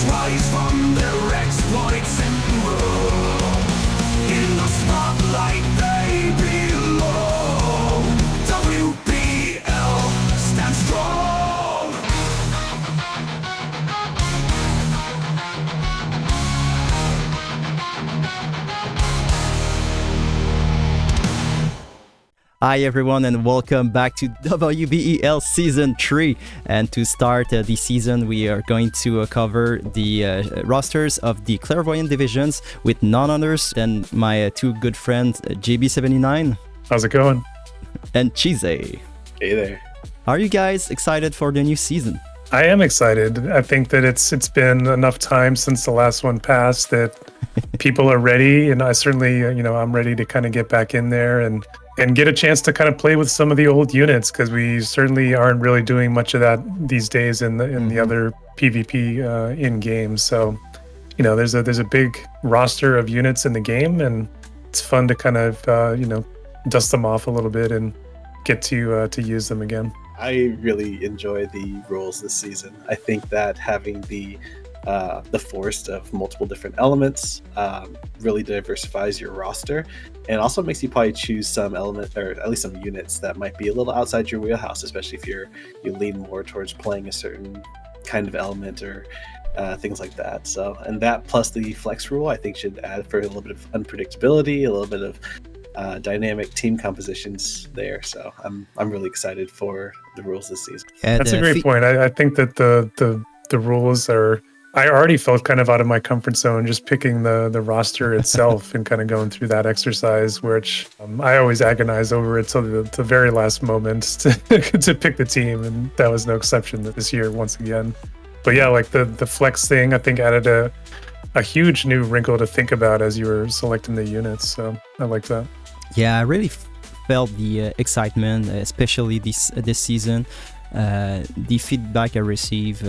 rise from their exploits and grow. In the spotlight they belong. Wbel stands strong. Hi everyone and welcome back to Wbel Season 3. And to start the season, we are going to cover the rosters of the Clairvoyant divisions with none others than my two good friends, JB79. How's it going? And Chisei. Hey there. Are you guys excited for the new season? I am excited. I think that it's been enough time since the last one passed that people are ready, and I certainly, I'm ready to kind of get back in there and get a chance to kind of play with some of the old units, because we certainly aren't really doing much of that these days in the other PvP in games. So, there's a big roster of units in the game, and it's fun to kind of dust them off a little bit and get to use them again. I really enjoy the rules this season. I think that having the force of multiple different elements really diversifies your roster, and also makes you probably choose some element, or at least some units that might be a little outside your wheelhouse, especially if you lean more towards playing a certain kind of element or things like that. So, and that plus the flex rule, I think should add for a little bit of unpredictability, a little bit of dynamic team compositions there. So I'm really excited for the rules this season. That's a great point. I think that the rules are, I already felt kind of out of my comfort zone just picking the roster itself and kind of going through that exercise, which I always agonize over it till the very last moment to pick the team, and that was no exception this year once again. But yeah, like the flex thing, I think added a huge new wrinkle to think about as you were selecting the units. So I like that. Yeah, I really felt the excitement, especially this season. The feedback I received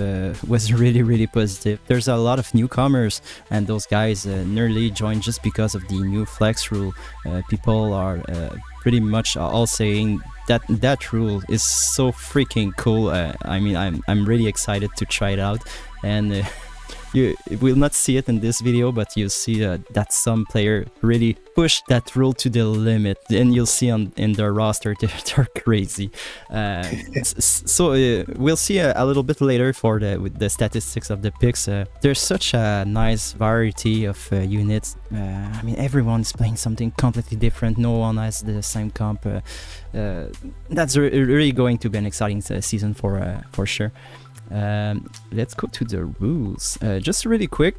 was really positive. There's a lot of newcomers, and those guys nearly joined just because of the new flex rule. People are pretty much all saying that rule is so freaking cool. I mean, I'm really excited to try it out, and you will not see it in this video, but you'll see that some player really push that rule to the limit, and you'll see in their roster they're crazy. So we'll see a little bit later with the statistics of the picks. There's such a nice variety of units. I mean, everyone's playing something completely different. No one has the same comp. That's really going to be an exciting season for sure. Let's go to the rules. Just really quick.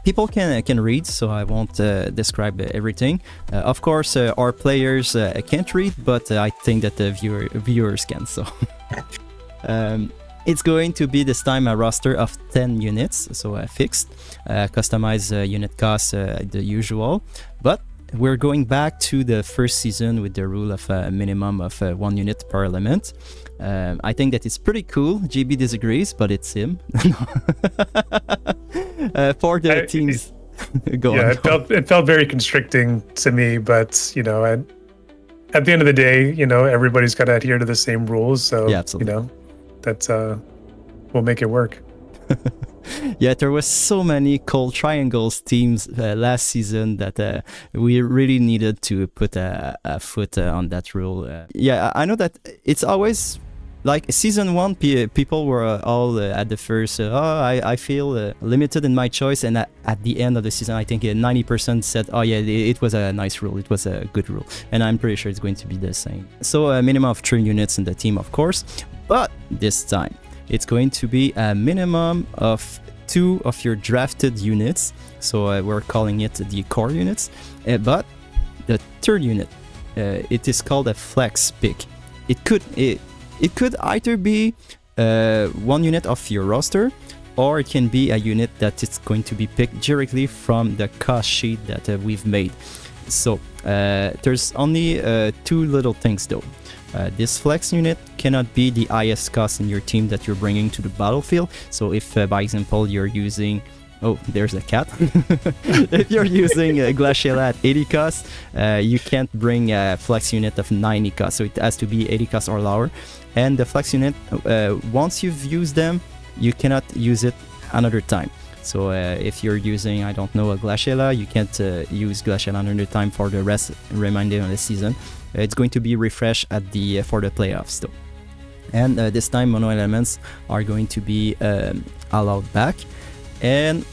People can read, so I won't describe everything. Of course, our players can't read, but I think that the viewers can. So it's going to be this time a roster of 10 units, so fixed. Customized unit costs, the usual, but we're going back to the first season with the rule of a minimum of 1 unit per element. I think that it's pretty cool. GB disagrees, but it's him. For the teams. It felt very constricting to me, but at the end of the day, everybody's got to adhere to the same rules. So yeah, absolutely. That will make it work. Yeah, there was so many cold triangles teams last season that we really needed to put a foot on that rule. Yeah, I know that it's always like season 1, people were all at the first, I feel limited in my choice, and at the end of the season, I think 90% said, oh yeah, it was a nice rule, it was a good rule, and I'm pretty sure it's going to be the same. So a minimum of 3 units in the team, of course, but this time it's going to be a minimum of 2 of your drafted units, so we're calling it the core units, but the third unit, it is called a flex pick. It could either be 1 unit of your roster, or it can be a unit that is going to be picked directly from the cost sheet that we've made. So there's only 2 little things though. This flex unit cannot be the highest cost in your team that you're bringing to the battlefield. So if, by example, you're using... Oh, there's a cat. If you're using Glacial at 80 cost, you can't bring a flex unit of 90 cost. So it has to be 80 cost or lower. And the flex unit, once you've used them, you cannot use it another time. So if you're using, I don't know, a Glaciela, you can't use Glaciela another time for the remainder of the season. It's going to be refreshed at the for the playoffs though. And this time mono elements are going to be allowed back. And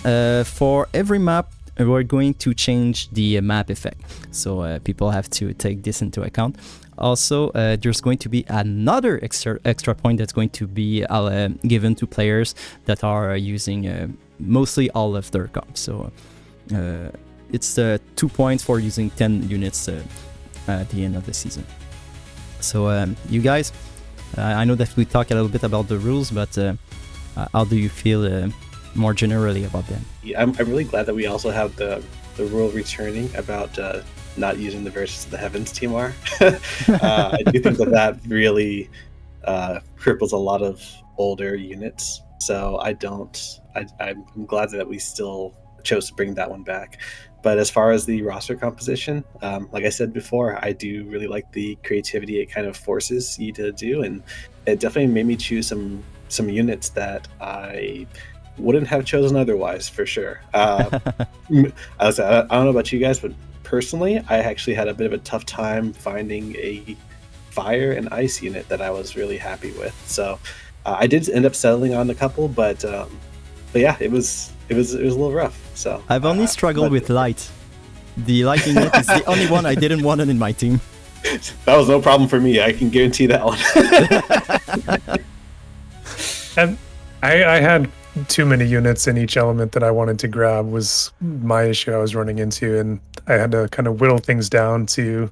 for every map, we're going to change the map effect. So people have to take this into account. Also, there's going to be another extra point that's going to be given to players that are using mostly all of their comps. So it's 2 points for using 10 units at the end of the season. So you guys, I know that we talked a little bit about the rules, but how do you feel more generally about them? Yeah, I'm really glad that we also have the rule returning about not using the Versus of the Heavens TMR. I do think that really cripples a lot of older units. So I'm glad that we still chose to bring that one back. But as far as the roster composition, like I said before, I do really like the creativity it kind of forces you to do, and it definitely made me choose some units that I wouldn't have chosen otherwise, for sure. I don't know about you guys, but personally, I actually had a bit of a tough time finding a fire and ice unit that I was really happy with. So I did end up settling on a couple, but yeah, it was a little rough. So I've only struggled with light. The light unit is the only one I didn't want it in my team. That was no problem for me. I can guarantee that one. And I had too many units in each element that I wanted to grab was my issue I was running into, and I had to kind of whittle things down to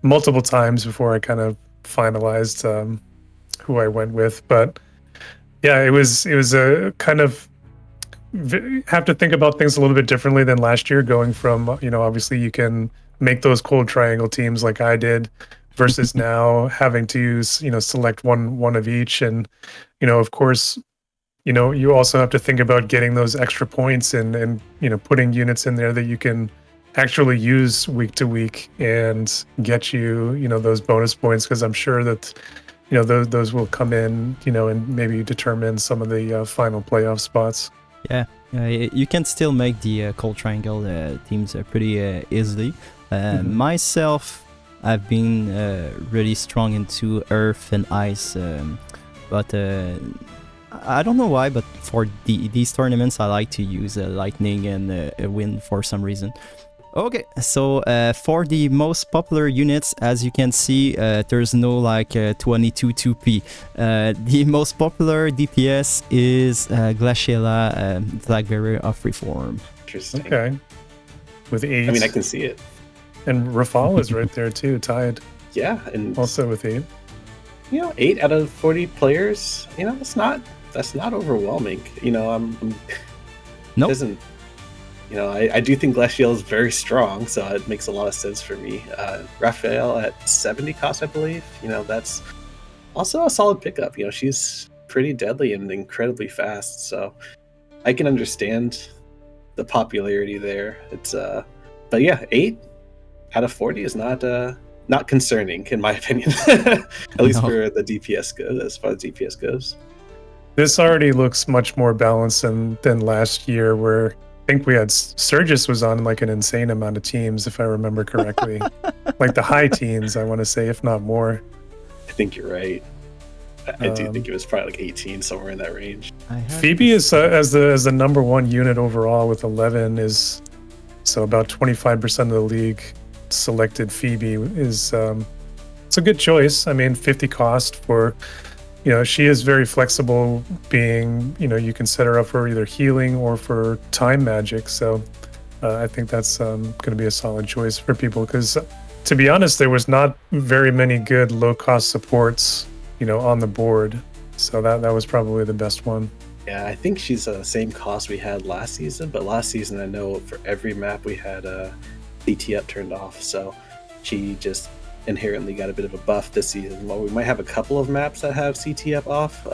multiple times before I kind of finalized who I went with. But yeah, it was a kind of have to think about things a little bit differently than last year, going from, obviously you can make those cold triangle teams like I did versus now having to use, select one of each. And, of course, you also have to think about getting those extra points and putting units in there that you can actually use week to week and get you, those bonus points, because I'm sure that, those will come in, and maybe determine some of the final playoff spots. Yeah, you can still make the cold triangle teams pretty easily. Myself, I've been really strong into earth and ice, but I don't know why, but for these tournaments I like to use lightning and wind for some reason. Okay, so for the most popular units, as you can see, there's no 22 2P. The most popular DPS is Glaciela, Flag Bearer of Reform. Interesting. Okay. With 8. I mean, I can see it. And Rafal is right there too, tied. Yeah, and Also with 8. 8 out of 40 players. That's not overwhelming. Nope. Doesn't. I do think Glaciel is very strong, so it makes a lot of sense for me. Raphael at 70 cost, I believe. That's also a solid pickup. She's pretty deadly and incredibly fast, so I can understand the popularity there. It's but yeah, 8 out of 40 is not concerning in my opinion. At least for the DPS goes, as far as DPS goes. This already looks much more balanced than last year, where I think we had Surgis was on an insane amount of teams, if I remember correctly. Like the high teens, I want to say, if not more. I think you're right. I do think it was probably 18, somewhere in that range. Phoebe is as the number one unit overall with 11 is, so about 25% of the league selected Phoebe is it's a good choice. I mean, 50 cost for. She is very flexible, being, you can set her up for either healing or for time magic. So I think that's going to be a solid choice for people, because to be honest, there was not very many good low-cost supports, on the board. So that was probably the best one. Yeah, I think she's the same cost we had last season, but last season I know for every map we had CT up turned off. So she just inherently got a bit of a buff this season. While we might have a couple of maps that have CT up off,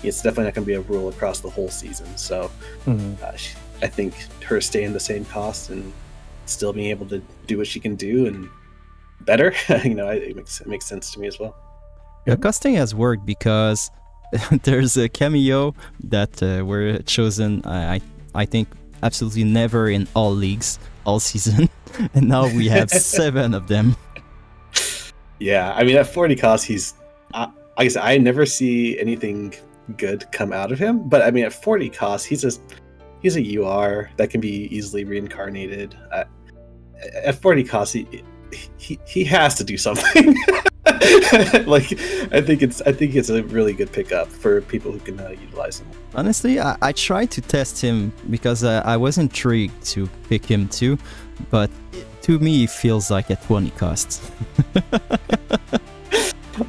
it's definitely not going to be a rule across the whole season. So I think her staying the same cost and still being able to do what she can do and better, it makes sense to me as well. The costing has worked because there's a cameo that were chosen, I think, absolutely never in all leagues, all season. And now we have 7 of them. Yeah, I mean, at 40 cost, he's like I said, I never see anything good come out of him. But I mean, at 40 cost, he's a UR that can be easily reincarnated. At 40 cost, he has to do something. Like, I think it's a really good pickup for people who can utilize him. Honestly, I tried to test him because I was intrigued to pick him too, but to me, it feels like at 20 costs.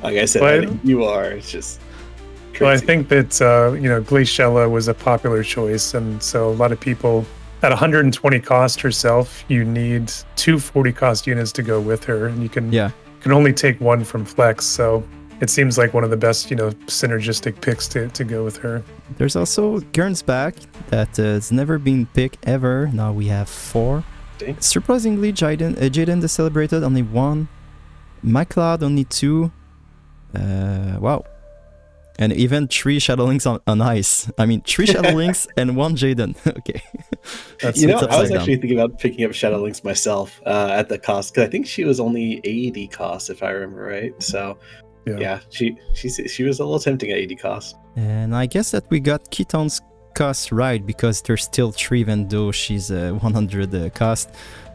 Like I said, you are. It's just crazy. Well, I think that Glaciella was a popular choice, and so a lot of people at 120 cost herself, you need 2 40 cost units to go with her, and you can only take 1 from Flex. So it seems like one of the best synergistic picks to go with her. There's also Gernsback that has never been picked ever. Now we have 4. Dang. Surprisingly, Jaden the Celebrated only 1. McLeod only 2. Wow. And even 3 Shadowlings on ice. I mean, 3 Shadowlings and 1 Jaden. Okay. I was actually thinking about picking up Shadowlings myself at the cost, because I think she was only 80 cost, if I remember right. So, yeah, she was a little tempting at 80 cost. And I guess that we got Keaton's cost right, because there's still 3, even though she's 100 cost.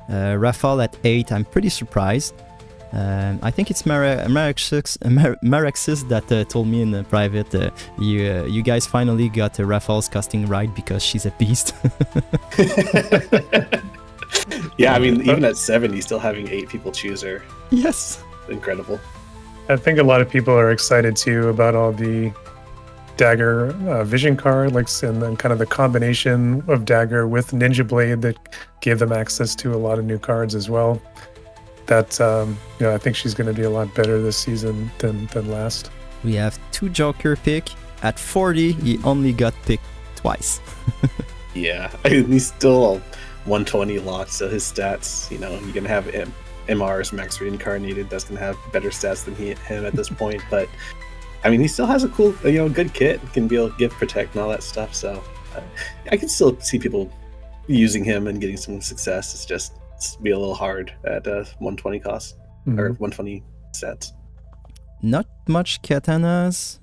Rafale at 8, I'm pretty surprised. I think it's Marexis that told me in the private, you guys finally got Rafale's costing right because she's a beast. Yeah, I mean, even at 70, still having 8 people choose her. Yes. Incredible. I think a lot of people are excited too about all the Dagger vision card, and then kind of the combination of Dagger with Ninja Blade that gave them access to a lot of new cards as well. That I think she's going to be a lot better this season than last. We have 2 Joker pick. At 40, he only got picked twice. Yeah, he's still 120 locked, so his stats, you're going to have MR's Max Reincarnated. That's going to have better stats than him at this point. But, I mean, he still has a cool, good kit. Can be able to give Protect and all that stuff. So, I can still see people using him and getting some success. It's just be a little hard at 120 cost or 120 sets. Not much katanas.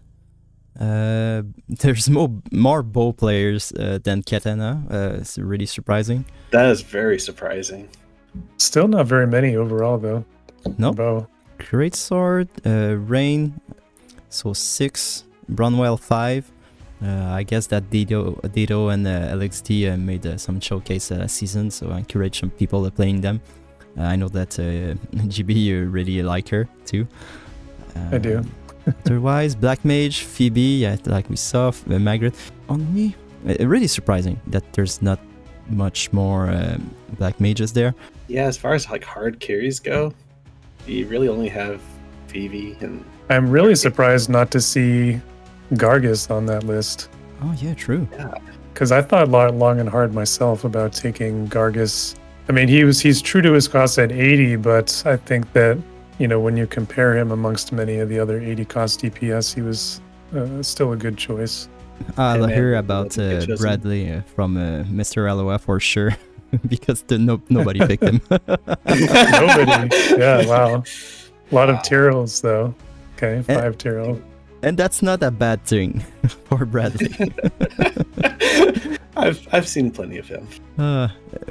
There's more bow players than katana. It's really surprising. That is very surprising. Still not very many overall though. No. Bow. Great sword, Rain, so 6, Bronwell 5. I guess that Dido and LXD made some showcase season, so I encourage some people playing them. I know that GB, you really like her too. I do. Otherwise, Black Mage, Phoebe, like we saw, Margaret. Only really surprising that there's not much more Black Mages there. Yeah, as far as like hard carries go, you really only have Phoebe and. I'm really surprised not to see Gargus on that list. Oh yeah, true. Yeah, because I thought long and hard myself about taking Gargus. I mean, he's true to his cost at 80, but I think that when you compare him amongst many of the other 80 cost DPS, he was still a good choice. I'll hear about Bradley from Mr. LOF for sure, because nobody picked him. Nobody. Yeah, wow. A lot of Tyrells though. Okay, 5 Tyrell. And that's not a bad thing for Bradley. I've seen plenty of him.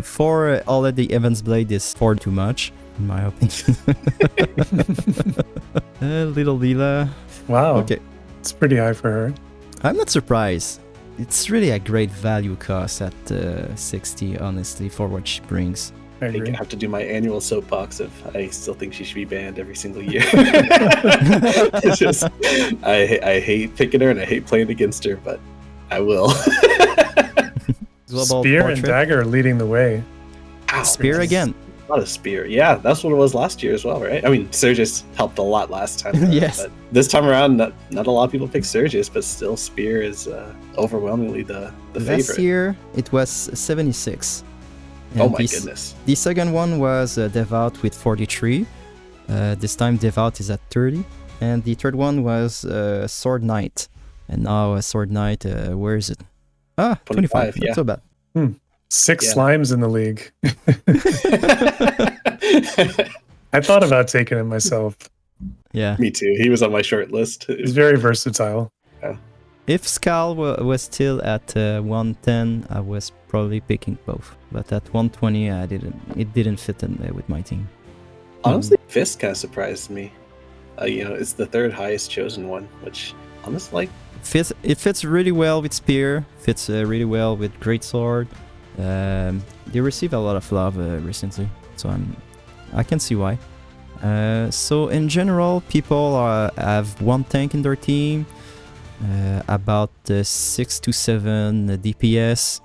For already Evans Blade is 4 too much, in my opinion. Little Leela. Wow. Okay. It's pretty high for her. I'm not surprised. It's really a great value cost at 60, honestly, for what she brings. I I think agree. I have to do my annual soapbox of I still think she should be banned every single year. It's just I hate picking her and I hate playing against her, but I will. Global Spear Portrait. and Dagger leading the way. Ow, Spear this is again. A lot of Spear. Yeah, that's what it was last year as well, right? I mean, Surges helped a lot last time. around, Yes. But this time around, not a lot of people pick Surges, but still Spear is overwhelmingly the Last favorite. year, it was 76. Oh And my this- goodness. The second one was Devout with 43. This time Devout is at 30. And the third one was Sword Knight And now Sword Knight, where is it? 25. Not yeah. so bad. 6 Yeah. slimes in the league. I thought about taking him myself. Yeah. Me too. He was on my short list. He's very versatile. If Skal was still at 110, I was probably picking both. But at 120, it didn't fit in with my team. Honestly, Fist kind of surprised me. It's the 3rd highest chosen one, which honestly, It fits really well with Spear, fits really well with Greatsword. They receive a lot of love recently, so I can see why. So in general, people have one tank in their team, about 6 to 7 DPS.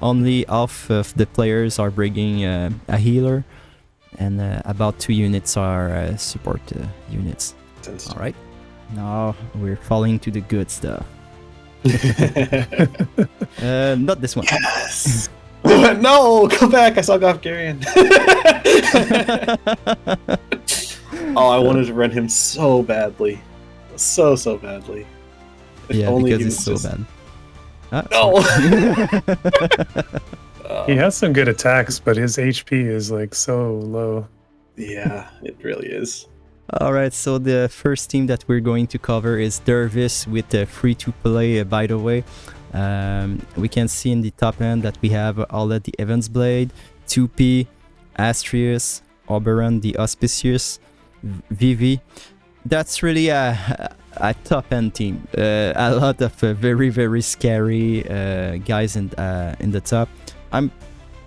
Only half of the players are bringing a healer, and about 2 units are support units. All right, now we're falling to the good stuff. Not this one. yes. No, go back. I saw Garouken. Oh, I wanted to run him so badly, so badly. If Yeah, only because he it's so was just- bad. No. He has some good attacks, but his HP is like so low. Yeah, it really is. All right, so the first team that we're going to cover is Dervis with the free-to-play, by the way. We can see in the top end that we have Olet the Evans Blade, 2P, Astrius, Oberon the Auspicious, Vivi. That's really a top-end team. A lot of very, very scary guys in the top. I'm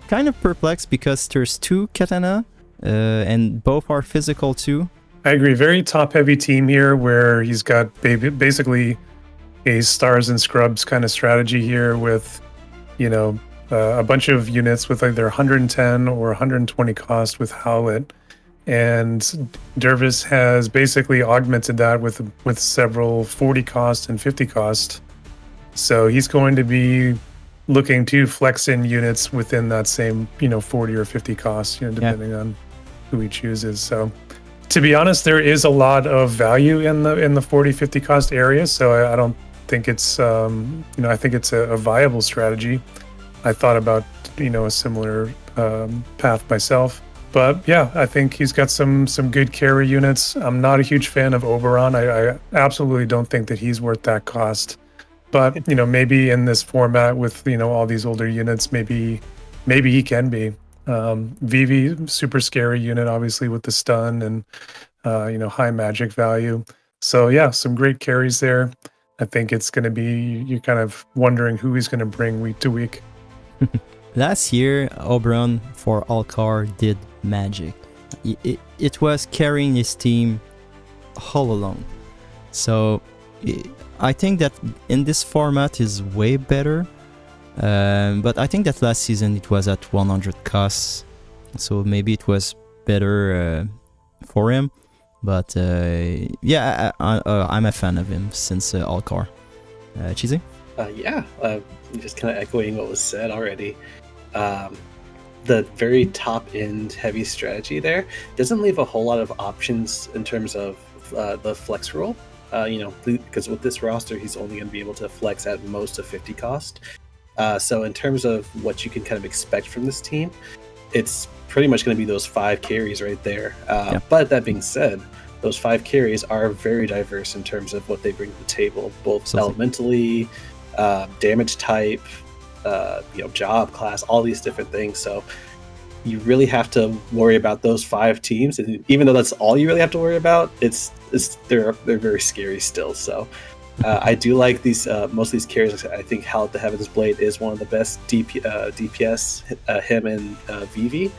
kind of perplexed because there's 2 Katana, and both are physical too. I agree. Very top-heavy team here, where he's got basically a stars and scrubs kind of strategy here with, a bunch of units with either 110 or 120 cost with Howlet. And Dervis has basically augmented that with several 40 cost and 50 cost. So he's going to be looking to flex in units within that same, 40 or 50 cost, depending on who he chooses. So to be honest, there is a lot of value in the 40, 50 cost area. So I don't think it's, I think it's a viable strategy. I thought about, a similar path myself. But yeah, I think he's got some good carry units. I'm not a huge fan of Oberon. I absolutely don't think that he's worth that cost. But maybe in this format with all these older units, maybe he can be. Vivi, super scary unit, obviously with the stun and high magic value. So yeah, some great carries there. I think it's going to be, you're kind of wondering who he's going to bring week to week. Last year, Oberon for Alcar did magic. It was carrying his team all alone. So I think that in this format is way better. But I think that last season it was at 100 costs. So maybe it was better for him. But yeah, I'm a fan of him since Alcar. Chisei? Just kind of echoing what was said already. The very top end heavy strategy there doesn't leave a whole lot of options in terms of the flex rule. Because with this roster, he's only going to be able to flex at most of 50 cost. So in terms of what you can kind of expect from this team, it's pretty much going to be those 5 carries right there. But that being said, those 5 carries are very diverse in terms of what they bring to the table, both elementally, damage type, job class, all these different things. So you really have to worry about those 5 teams, and even though that's all you really have to worry about, they're very scary still. So I do like these most of these carries. I think Howlet the Heaven's Blade is one of the best DPS. Him and Vivi,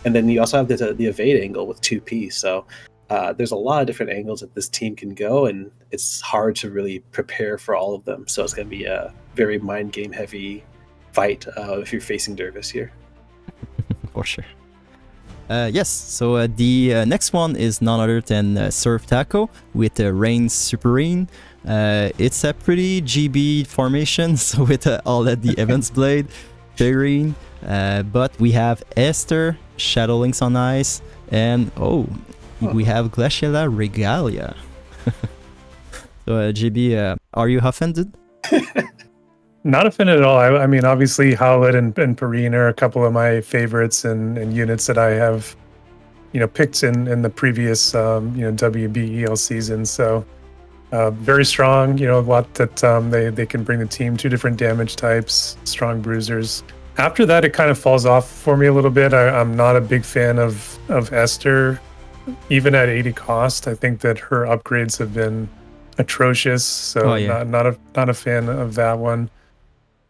and then you also have the evade angle with 2P. So there's a lot of different angles that this team can go, and it's hard to really prepare for all of them. So it's going to be a very mind game heavy fight if you're facing Dervis here. For sure. Yes, so the next one is none other than Surftaco with Rain Superine. It's a pretty GB formation, so with all at the Evans Blade, Perrine, but we have Esther, Shadowlinks on Ice, and we have Glaciala Regalia. So, JB, are you offended? Not offended at all. I mean, obviously, Howlett and Perrine are a couple of my favorites and units that I have, picked in the previous, WBEL season. So very strong. A lot that they can bring the team. 2 different damage types, strong bruisers. After that, it kind of falls off for me a little bit. I'm not a big fan of Esther, even at 80 cost. I think that her upgrades have been atrocious. So not a fan of that one.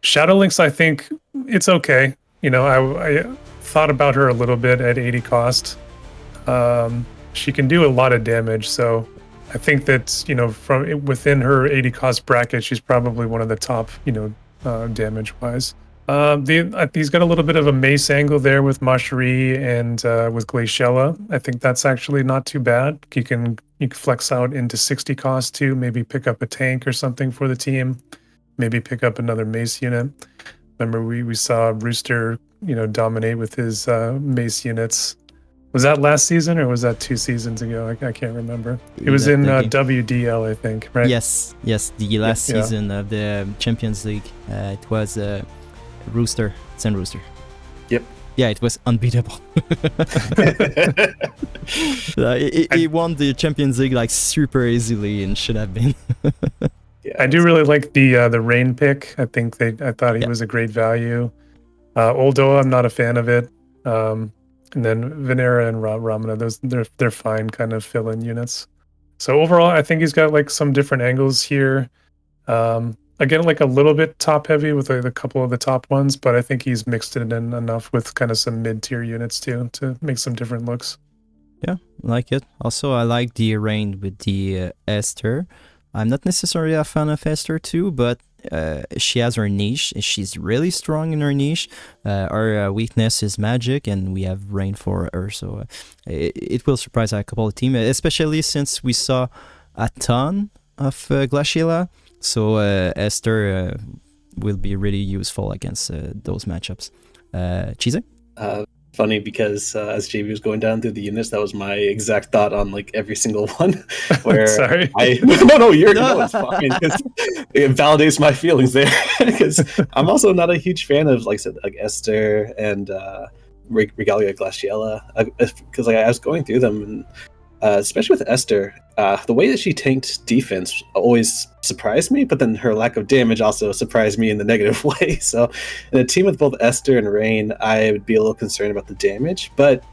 Shadow Lynx, I think it's okay. I thought about her a little bit at 80 cost. She can do a lot of damage, so I think that from within her 80 cost bracket, she's probably one of the top, damage wise. He's got a little bit of a mace angle there with Macherie and with Glaciella. I think that's actually not too bad. You can flex out into 60 cost too. Maybe pick up a tank or something for the team. Maybe pick up another mace unit. Remember, we saw Rooster, dominate with his mace units. Was that last season or was that 2 seasons ago? I can't remember. It was in WDL, I think, right? Yes, the last season of the Champions League. It was Rooster, Sun Rooster. Yep. Yeah, it was unbeatable. He won the Champions League like super easily and should have been. Yeah, I do really like the Rain pick. I thought he was a great value. Oldoa, I'm not a fan of it. And then Venera and Ramana, they're fine kind of fill-in units. So overall, I think he's got like some different angles here. Again, like a little bit top heavy with a couple of the top ones, but I think he's mixed it in enough with kind of some mid-tier units too to make some different looks. Yeah, like it. Also, I like the Rain with the Esther. I'm not necessarily a fan of Esther too, but she has her niche. She's really strong in her niche. Our weakness is magic, and we have Rain for her. So it will surprise a couple of teams, especially since we saw a ton of Glaciella. So Esther will be really useful against those matchups. Chisei? Funny because as JB was going down through the units, that was my exact thought on like every single one. Where Sorry. No, it's fine. It validates my feelings there because I'm also not a huge fan of like I said, like Esther and Regalia Glaciella because I was going through them and especially with Esther, the way that she tanked defense always surprised me, but then her lack of damage also surprised me in the negative way. So in a team with both Esther and Rain, I would be a little concerned about the damage, but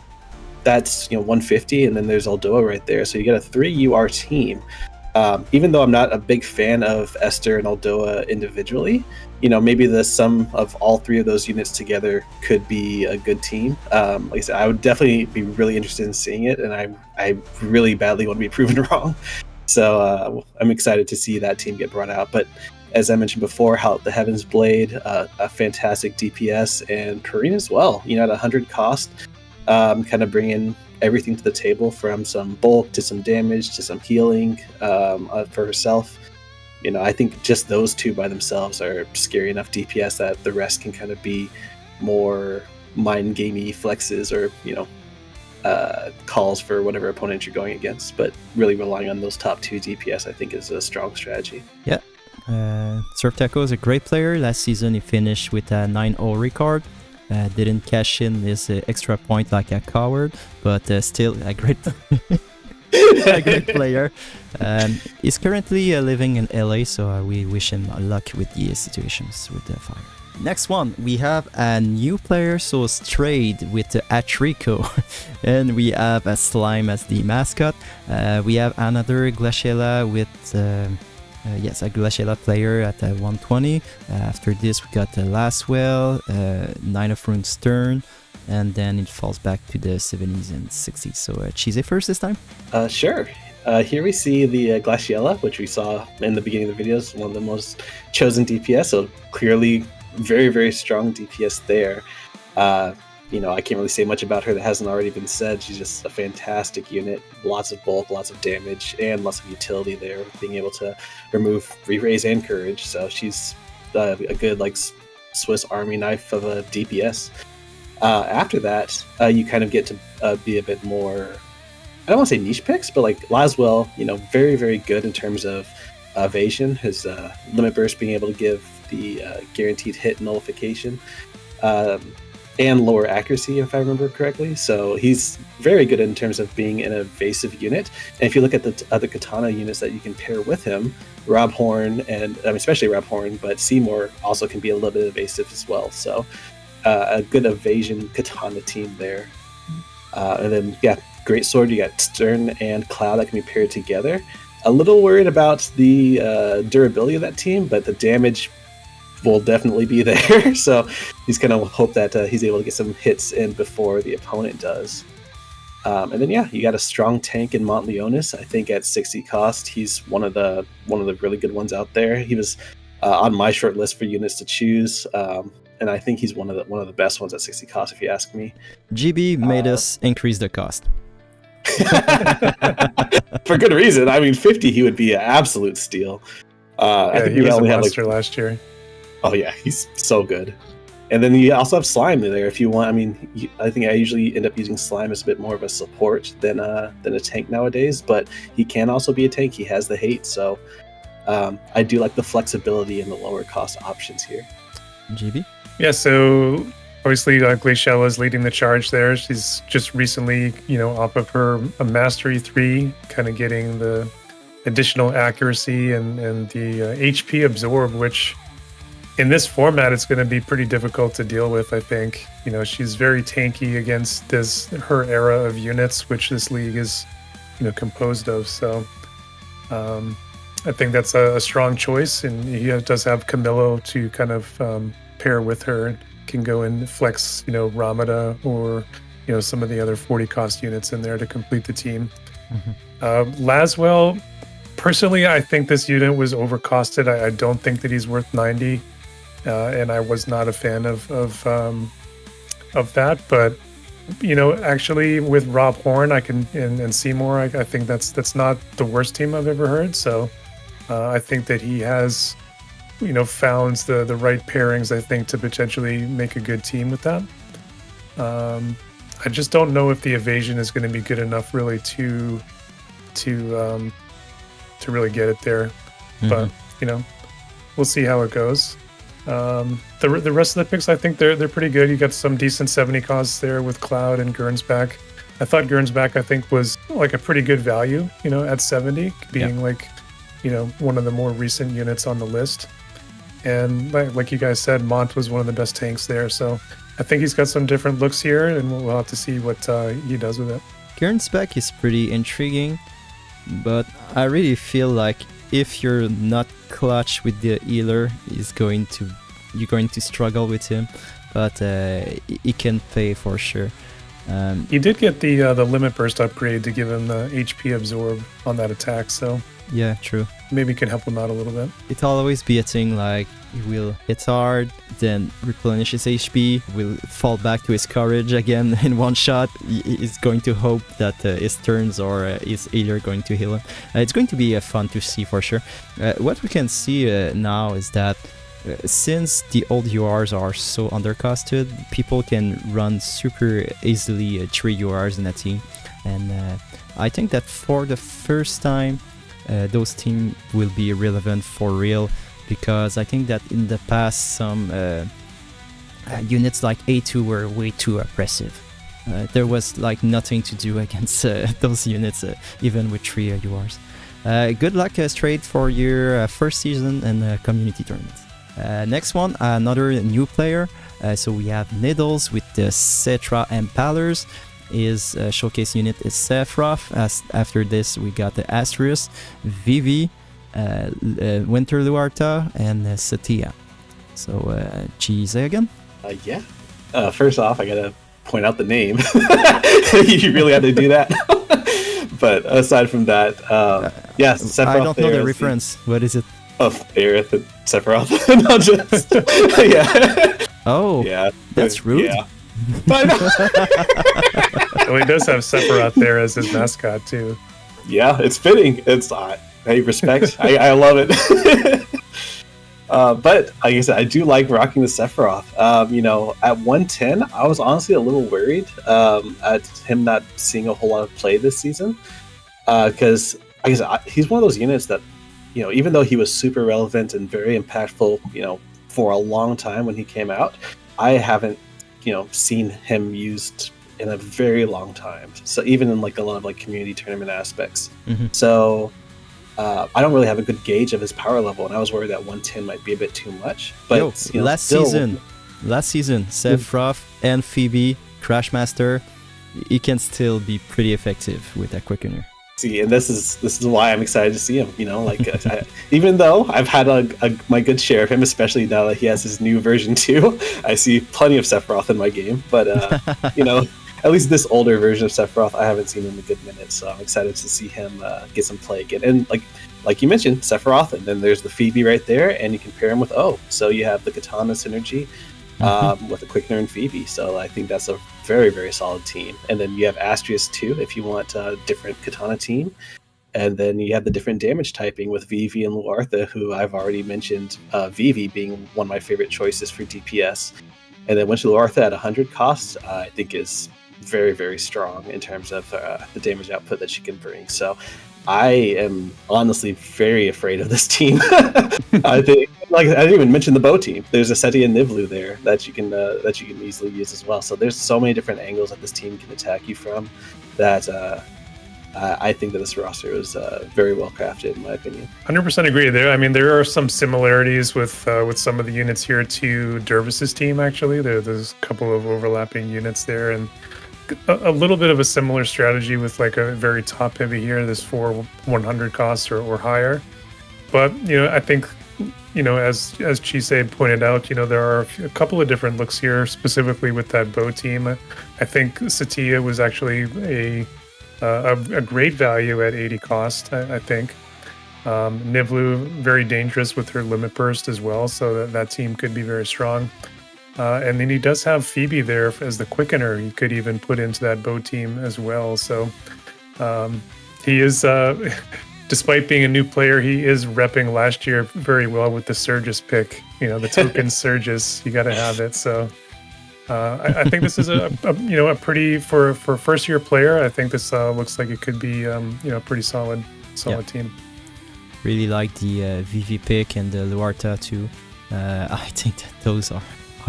that's 150, and then there's Oldoa right there. So you get a 3 UR team. Even though I'm not a big fan of Esther and Oldoa individually, maybe the sum of all 3 of those units together could be a good team. Like I said, I would definitely be really interested in seeing it, and I really badly want to be proven wrong. So I'm excited to see that team get brought out. But as I mentioned before, how the Heaven's Blade, a fantastic DPS, and Perrine as well. At 100 cost, kind of bringing everything to the table from some bulk to some damage to some healing for herself. I think just those 2 by themselves are scary enough DPS that the rest can kind of be more mind gamey flexes or calls for whatever opponent you're going against. But really relying on those top 2 DPS, I think, is a strong strategy. Yeah, Surftaco is a great player. Last season he finished with a 9-0 record. Didn't cash in his extra point like a coward, but still a great a great player. He's currently living in LA, so we wish him luck with the situations with the fire. Next one, we have a new player, so Strayed with Atrico, and we have a Slime as the mascot. We have another Glaciella with a Glaciella player at 120. After this, we got the Laswell, 9 of Rune Stern, and then it falls back to the 70s and 60s. So Chisei first this time? Sure. Here we see the Glaciella, which we saw in the beginning of the videos, one of the most chosen DPS, so clearly very, very strong DPS there. I can't really say much about her that hasn't already been said. She's just a fantastic unit, lots of bulk, lots of damage, and lots of utility there, being able to remove re-raise and courage. So she's a good like Swiss Army knife of a DPS. After that, you kind of get to be a bit more, I don't want to say niche picks, but like Laswell, very, very good in terms of evasion, his limit burst being able to give the guaranteed hit nullification, and lower accuracy, if I remember correctly. So he's very good in terms of being an evasive unit. And if you look at the other katana units that you can pair with him, Rob Horn, and especially Rob Horn, but Seymour also can be a little bit evasive as well. So a good evasion katana team there. And then, yeah, great sword. You got Stern and Cloud that can be paired together. A little worried about the durability of that team, but the damage will definitely be there. So he's going to hope that he's able to get some hits in before the opponent does. And then, yeah, you got a strong tank in Montleonis. I think at 60 cost, he's one of the really good ones out there. He was on my short list for units to choose. And I think he's one of the best ones at 60 cost, if you ask me. GB made us increase the cost. For good reason. I mean, 50, he would be an absolute steal. I think he was a only monster last year. Oh yeah, he's so good. And then you also have Slime there if you want. I mean, I think I usually end up using Slime as a bit more of a support than a tank nowadays, but he can also be a tank. He has the hate, so I do like the flexibility and the lower cost options here. GB? Yeah, so obviously Glaciella is leading the charge there. She's just recently, off of her Mastery 3, kind of getting the additional accuracy and the HP absorb, which in this format, it's going to be pretty difficult to deal with, I think. She's very tanky against her era of units, which this league is, composed of. So I think that's a strong choice. And he does have Camillo to kind of pair with her. Can go and flex, Ramada or, some of the other 40 cost units in there to complete the team. Mm-hmm. Laswell, personally, I think this unit was overcosted. I don't think that he's worth 90. And I was not a fan of that, but actually with Rob Horn, and Seymour, I think that's not the worst team I've ever heard. So I think that he has, found the right pairings, I think, to potentially make a good team with that. I just don't know if the evasion is going to be good enough really to really get it there, but we'll see how it goes. The rest of the picks, I think they're pretty good. You got some decent 70 costs there with Cloud and Gernsback. I thought Gernsback, I think, was like a pretty good value, at 70, being one of the more recent units on the list. And like you guys said, Mont was one of the best tanks there. So I think he's got some different looks here, and we'll have to see what he does with it. Gernsback is pretty intriguing, but I really feel like if you're not clutch with the healer, you're going to struggle with him, but he can pay for sure. He did get the limit burst upgrade to give him the HP absorb on that attack, so yeah, true. Maybe can help him out a little bit. It'll always be a thing like he will hit hard, then replenish his HP, will fall back to his courage again in one shot. He's going to hope that his turns or his healer going to heal him. It's going to be fun to see for sure. What we can see now is that since the old URs are so undercosted, people can run super easily 3 URs in a team. And I think that for the first time, those teams will be relevant for real, because I think that in the past some units like A2 were way too oppressive. There was like nothing to do against those units, even with 3 URs. Good luck straight for your first season and community tournaments. Next one, another new player. So we have Nidles with the Cetra Impalers. His showcase unit is Sephiroth. After this, we got the Astrius, Vivi, Winter Luarta, and Satya. So, Chisei again? Yeah. First off, I gotta point out the name. You really had to do that. But aside from that, yeah, Sephiroth. I don't know the reference. What is it? Of Aerith and Sephiroth. Not just. Yeah. Oh, yeah. That's rude. Yeah. I know. Well, he does have Sephiroth there as his mascot too. Yeah, it's fitting. It's hey, respect. I love it. But like I said, I do like rocking the Sephiroth. At 110, I was honestly a little worried at him not seeing a whole lot of play this season, because like I said, he's one of those units that even though he was super relevant and very impactful, for a long time when he came out, I haven't, seen him used in a very long time. So even in like a lot of like community tournament aspects. So I don't really have a good gauge of his power level, and I was worried that 110 might be a bit too much. But last season, Sephiroth and Phoebe, Crashmaster, he can still be pretty effective with that quickener. See, and this is why I'm excited to see him. Even though I've had my good share of him, especially now that he has his new version 2, I see plenty of Sephiroth in my game. But at least this older version of Sephiroth, I haven't seen in a good minute, so I'm excited to see him get some play again. And like you mentioned, Sephiroth, and then there's the Phoebe right there, and you can pair him with so you have the Katana synergy with the Quickener and Phoebe. So I think that's a very, very solid team. And then you have Astrius too, if you want a different Katana team. And then you have the different damage typing with Vivi and Luartha, who I've already mentioned, Vivi being one of my favorite choices for DPS. And then once Luartha at 100 costs, I think is very, very strong in terms of the damage output that she can bring. So I am honestly very afraid of this team. I think, I didn't even mention the bow team. There's a Seti and Nivlu there that you can easily use as well. So there's so many different angles that this team can attack you from that I think that this roster is very well crafted, in my opinion. 100% agree there. I mean, there are some similarities with some of the units here to Dervis's team, actually. There's a couple of overlapping units there, and a little bit of a similar strategy with like a very top heavy here, this 100 costs or higher. But, I think, as Chisei pointed out, there are a couple of different looks here, specifically with that bow team. I think Satya was actually a great value at 80 cost, I think. Nivlu, very dangerous with her limit burst as well, so that team could be very strong. And then he does have Phoebe there as the quickener. He could even put into that bow team as well. So he is, despite being a new player, he is repping last year very well with the Surges pick. The token Surges, you got to have it. So I think this is a pretty, for a first year player, I think this looks like it could be a pretty solid team. Really like the Vivi pick and the Luartha too. I think that those are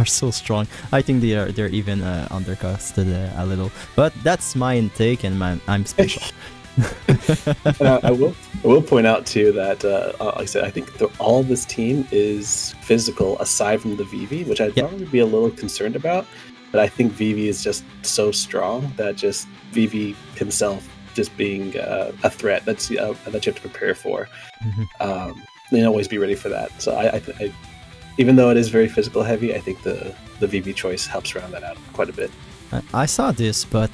so strong. I think they're even undercosted a little, but that's my intake, and I'm special. I will point out too that like I said, I think all of this team is physical aside from the Vivi, which I'd probably be a little concerned about. But I think Vivi is just so strong that just Vivi himself just being a threat that you have to prepare for. And always be ready for that. So I even though it is very physical heavy, I think the Vivi choice helps round that out quite a bit. I saw this, but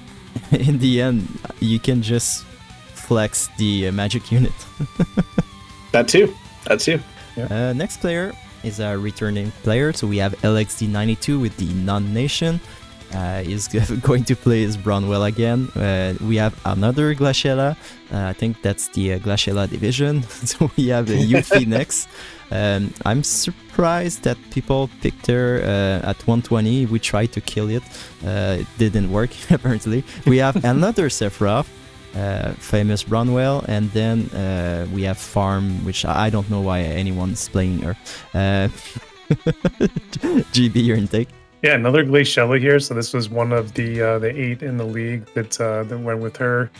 in the end, you can just flex the magic unit. That too. Yeah. Next player is a returning player, so we have LXD92 with the non-nation. He's going to play as Bronwell again. We have another Glaciella. I think that's the Glaciella division. So we have Yuffie next. I'm surprised that people picked her at 120. We tried to kill it. It didn't work, apparently. We have another Sephiroth, famous Bronwell, and then we have Farm, which I don't know why anyone's playing her. GB, your intake? Yeah, another Glaciella here. So this was one of the 8 in the league that went with her.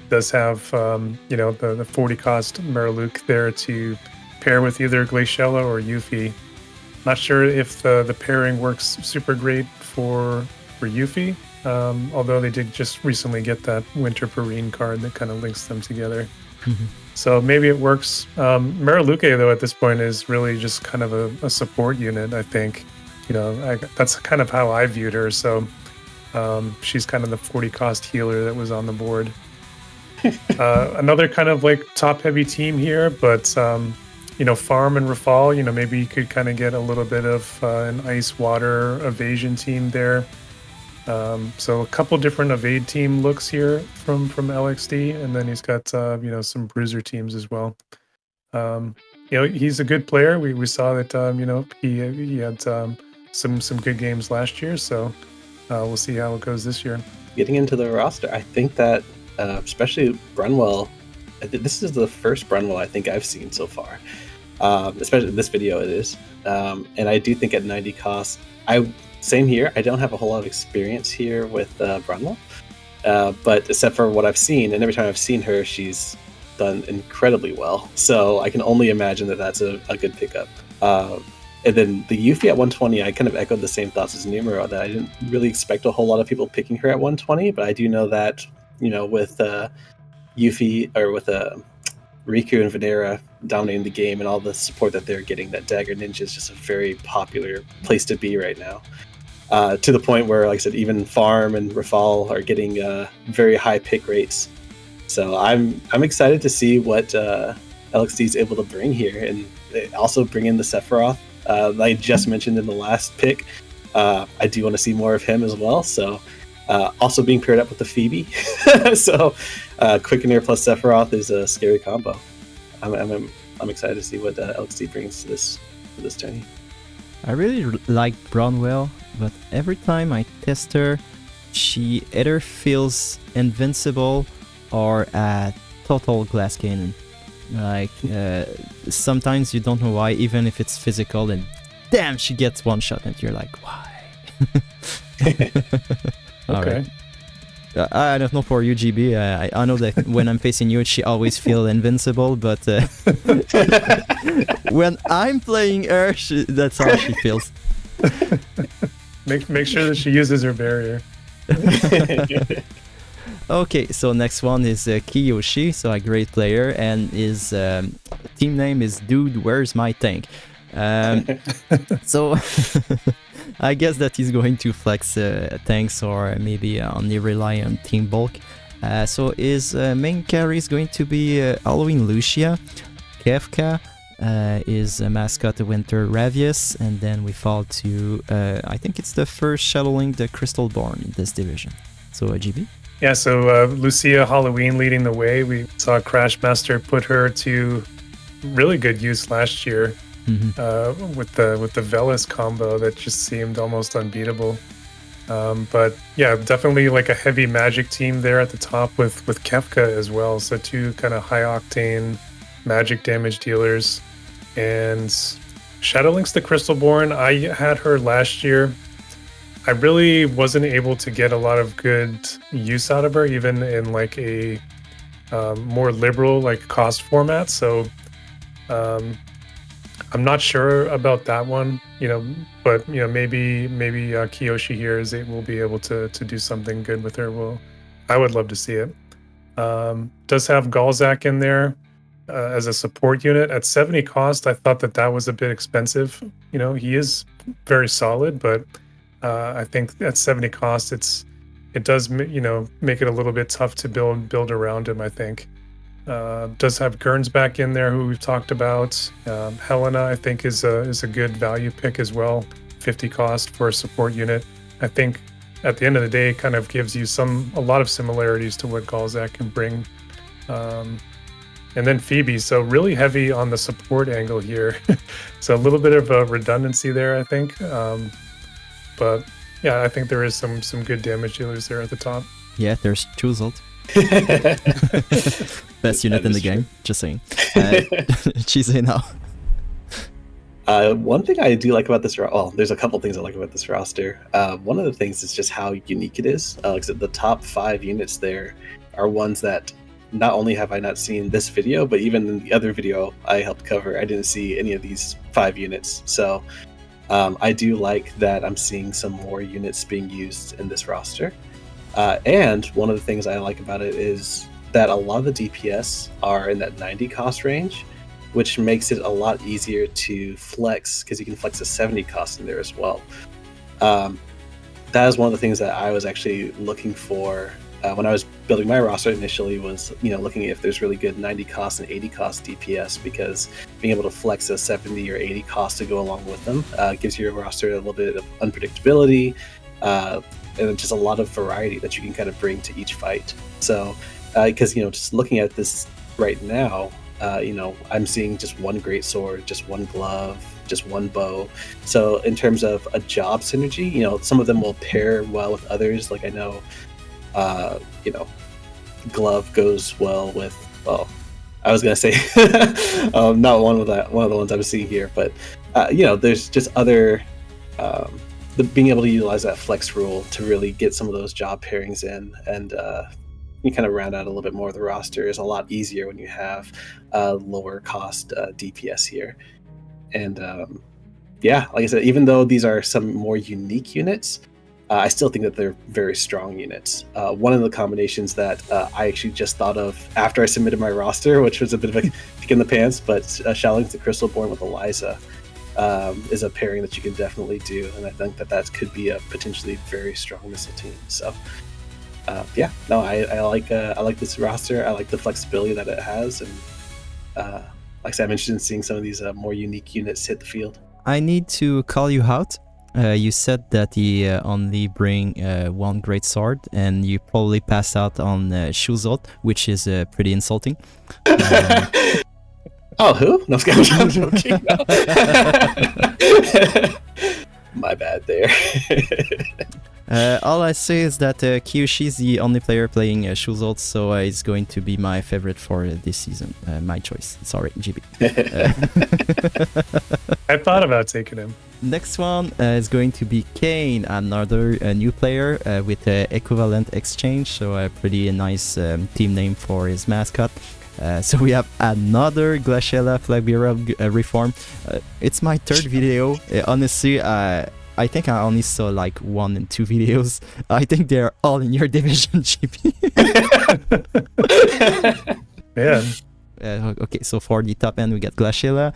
Does have the 40 cost Mariluk there to pair with either Glaciella or Yuffie. Not sure if the pairing works super great for Yuffie, although they did just recently get that Winter Perrine card that kind of links them together. So maybe it works. Mariluke, though, at this point is really just kind of a support unit, I think. That's kind of how I viewed her. So she's kind of the 40 cost healer that was on the board. Another kind of like top heavy team here, but Farm and Rafal, maybe you could kind of get a little bit of an ice water evasion team there. So a couple different evade team looks here from LXD, and then he's got some bruiser teams as well. He's a good player. We saw that he had some good games last year, so we'll see how it goes this year. Getting into the roster, I think that especially Brunwell this is the first Brunwell I think I've seen so far. Especially in this video, it is. And I do think at 90 cost, same here. I don't have a whole lot of experience here with Brunwell, but except for what I've seen, and every time I've seen her, she's done incredibly well. So I can only imagine that that's a good pickup. And then the Yuffie at 120, I kind of echoed the same thoughts as Numero, that I didn't really expect a whole lot of people picking her at 120, but I do know that, with Yuffie, or with Riku and Venera dominating the game and all the support that they're getting, that Dagger Ninja is just a very popular place to be right now. To the point where, like I said, even Farm and Rafal are getting very high pick rates. So I'm excited to see what LXD is able to bring here, and also bring in the Sephiroth. I just mentioned in the last pick. I do want to see more of him as well. So also being paired up with the Phoebe. So Quickener plus Sephiroth is a scary combo. I'm excited to see what LXD brings to this tourney. I really like Brunwell, but every time I test her, she either feels invincible or a total glass cannon. Like, sometimes you don't know why, even if it's physical, and damn, she gets one shot, and you're like, why? Okay. I don't know for UGB. I know that when I'm facing you, she always feels invincible, but when I'm playing her, that's how she feels. Make sure that she uses her barrier. Okay, so next one is Kiyoshi, so a great player, and his team name is Dude, Where's My Tank? So I guess that he's going to flex tanks, or maybe only rely on team bulk. So his main carry is going to be Halloween Lucia, Kefka, is mascot Winter Ravius, and then we fall to, I think it's the first shuttling the Crystalborn in this division. So GB? Yeah, so Lucia Halloween leading the way. We saw Crashmaster put her to really good use last year. With the Velis combo that just seemed almost unbeatable. But yeah, definitely like a heavy magic team there at the top with Kefka as well. So two kind of high octane magic damage dealers. And Shadowlink's the Crystalborn. I had her last year. I really wasn't able to get a lot of good use out of her, even in like a more liberal like cost format. So I'm not sure about that one, but maybe Kiyoshi here will be able to do something good with her. Well, I would love to see it. Does have Galzak in there as a support unit at 70 cost. I thought that was a bit expensive. He is very solid, but I think at 70 cost, it does make it a little bit tough to build around him, I think. Does have Gurns back in there, who we've talked about. Helena, I think, is a good value pick as well. 50 cost for a support unit. I think at the end of the day, it kind of gives you a lot of similarities to what Galzak can bring. And then Phoebe, so really heavy on the support angle here. So a little bit of a redundancy there, I think. But yeah, I think there is some good damage dealers there at the top. Yeah, there's Chuzelt. Best unit in the game, just saying. Chisei now. One thing I do like about this there's a couple things I like about this roster. One of the things is just how unique it is. Like I said, the top 5 units there are ones that not only have I not seen this video, but even in the other video I helped cover, I didn't see any of these 5 units. So I do like that I'm seeing some more units being used in this roster. And one of the things I like about it is that a lot of the DPS are in that 90 cost range, which makes it a lot easier to flex, because you can flex a 70 cost in there as well. That is one of the things that I was actually looking for when I was building my roster initially, was looking at if there's really good 90 cost and 80 cost DPS, because being able to flex a 70 or 80 cost to go along with them gives your roster a little bit of unpredictability, and just a lot of variety that you can kind of bring to each fight. So because just looking at this right now, I'm seeing just one great sword, just one glove, just one bow. So in terms of a job synergy, some of them will pair well with others. Like I know glove goes well with, I was gonna say not one of the ones I'm seeing here, but there's just other being able to utilize that flex rule to really get some of those job pairings in, and you kind of round out a little bit more of the roster is a lot easier when you have lower cost DPS here. And like I said, even though these are some more unique units, I still think that they're very strong units. One of the combinations that I actually just thought of after I submitted my roster, which was a bit of a kick in the pants, but Shallings the Crystalborn with Eliza is a pairing that you can definitely do, and I think that could be a potentially very strong missile team. So, I like this roster. I like the flexibility that it has, and like I said, I'm interested in seeing some of these more unique units hit the field. I need to call you out. You said that he only bring one great sword, and you probably passed out on Shuzot, which is pretty insulting. Oh, who? No, I'm joking. No. My bad there. All I say is that Kiyoshi is the only player playing Shuzot, so he's going to be my favorite for this season. My choice. Sorry, GB. I thought about taking him. Next one is going to be Kayne, another new player with equivalent exchange, so a pretty nice team name for his mascot. So we have another Glaciella flag bearer reform. It's my third video. Honestly, I think I only saw like 1 and 2 videos. I think they're all in your division, GP. Man. Okay, so for the top end, we got Glaciella,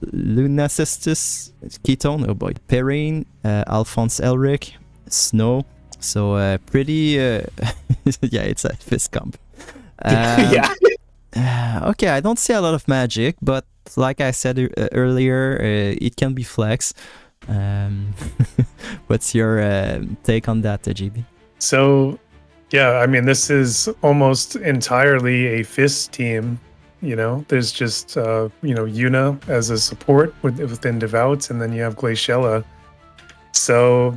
Lunacestus, Ketone, oh boy, Perrine, Alphonse Elric, Snow. So pretty, yeah, it's a fist comp. Yeah. Okay, I don't see a lot of magic, but like I said earlier, it can be flex. What's your take on that, GB? So, yeah, I mean, this is almost entirely a fist team. There's just Yuna as a support within Devout, and then you have Glaciella. So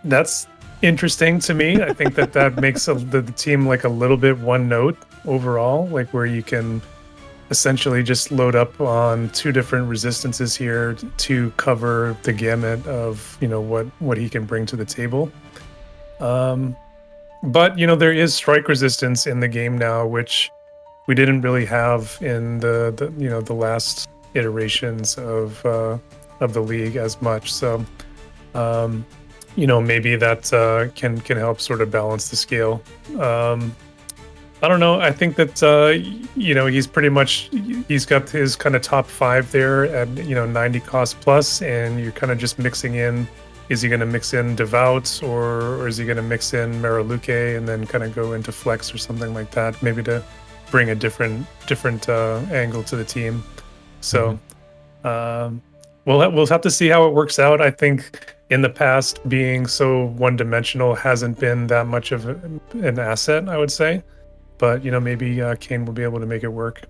that's interesting to me. I think that makes the team like a little bit one note overall, like where you can essentially just load up on 2 different resistances here to cover the gamut of what he can bring to the table. But there is strike resistance in the game now, which we didn't really have in the last iterations of the league as much. So maybe that can help sort of balance the scale. I don't know. I think that he's got his kind of top 5 there at 90 cost plus, and you're kind of just mixing in. Is he going to mix in Devout, or is he going to mix in Maraluke and then kind of go into flex or something like that? Maybe to bring a different angle to the team. So we'll have to see how it works out. I think in the past, being so one-dimensional hasn't been that much of an asset, I would say. But maybe Kayne will be able to make it work.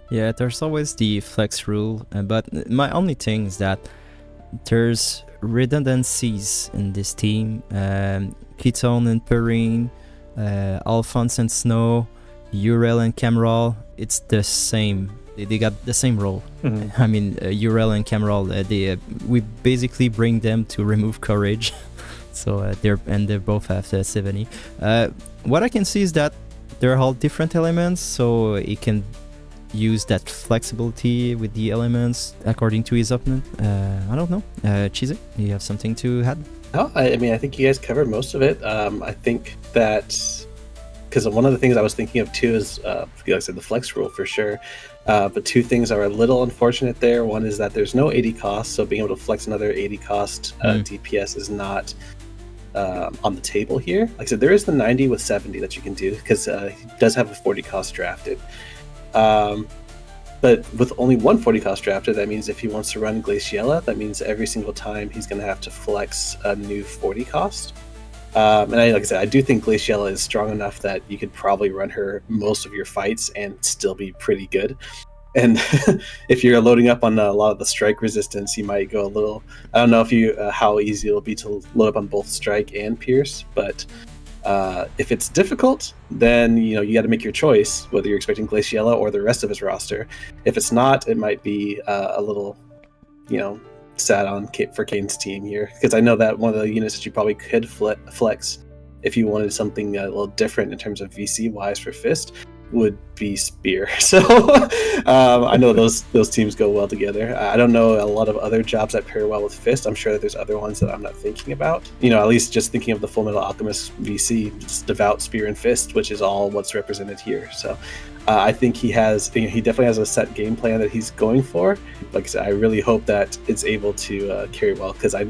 Yeah, there's always the flex rule, but my only thing is that there's redundancies in this team. Ketone and Perrine, Alphonse and Snow, Urel and Cameral, it's the same. They got the same role. I mean, Urel and Cameral, we basically bring them to remove courage. So they both have 70. What I can see is that they're all different elements, so he can use that flexibility with the elements according to his opponent. I don't know. Chisei, you have something to add? No, I mean, I think you guys covered most of it. I think that, because one of the things I was thinking of too is, like I said, the flex rule for sure. But 2 things are a little unfortunate there. One is that there's no 80 cost, so being able to flex another 80 cost DPS is not on the table here. Like I said, there is the 90 with 70 that you can do, because he does have a 40 cost drafted. But with only one 40 cost drafted, that means if he wants to run Glaciella, that means every single time he's going to have to flex a new 40 cost. And like I said, I do think Glaciella is strong enough that you could probably run her most of your fights and still be pretty good. And if you're loading up on a lot of the strike resistance, you might go a little. I don't know if how easy it'll be to load up on both strike and pierce, but If it's difficult, then you got to make your choice whether you're expecting Glaciella or the rest of his roster. If it's not, it might be a little, sad for Kayne's team here, because I know that one of the units that you probably could flex if you wanted something a little different in terms of VC wise for Fist would be Spear. So I know those teams go well together. I don't know a lot of other jobs that pair well with Fist. I'm sure that there's other ones that I'm not thinking about. At least just thinking of the Full Metal Alchemist VC, just Devout, Spear, and Fist, which is all what's represented here. So I think he definitely has a set game plan that he's going for. Like I said, I really hope that it's able to carry well, because I